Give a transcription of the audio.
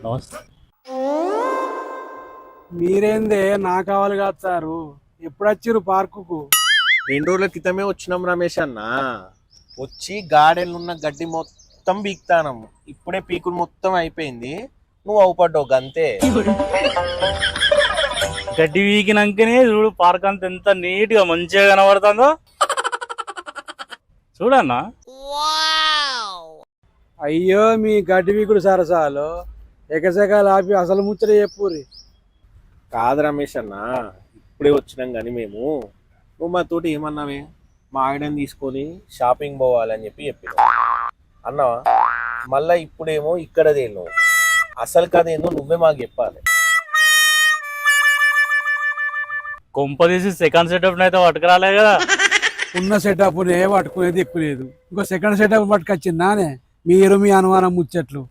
నమస్తే. మీరేందే నా కావాలి కాదు సారు, ఎప్పుడు వచ్చిర్రు పార్కుకు? 2 రోజుల క్రితమే వచ్చినాం రమేష్ అన్న. వచ్చి గార్డెన్ ఉన్న గడ్డి మొత్తం పీకుతానం. ఇప్పుడే పీకులు మొత్తం అయిపోయింది. నువ్వు అవుపడ్డావు గంతే. గడ్డి వీకినాకనే చూడు పార్క్ అంతా ఎంత నీట్ గా మంచిగా కనబడుతుందో చూడన్నా. అయ్యో మీ గడ్డి వీకుడు సరసాలు ఎకసెకాలు ఆపి అసలు ముచ్చట చెప్పుర్రి. కాదు రమేష్ అన్న, ఇప్పుడే వచ్చినాం కానీ మేము. నువ్వు మా తోటి ఏమన్నావే, మా ఆవిడని తీసుకొని షాపింగ్ పోవాలని చెప్పినావు అన్నావా? మళ్ళా ఇప్పుడేమో ఇక్కడదేను. అసలు కదేందో నువ్వే మాకు చెప్పాలి. కొంప తీసి సెకండ్ సెటప్ అయితే పట్టుకురాలే కదా. ఉన్న సెటప్ పట్టుకునేది ఎక్కువ లేదు, ఇంకో సెకండ్ సెటప్ పట్టుకొచ్చిందానే మీరు మీ అనుమానం ముచ్చట్లు.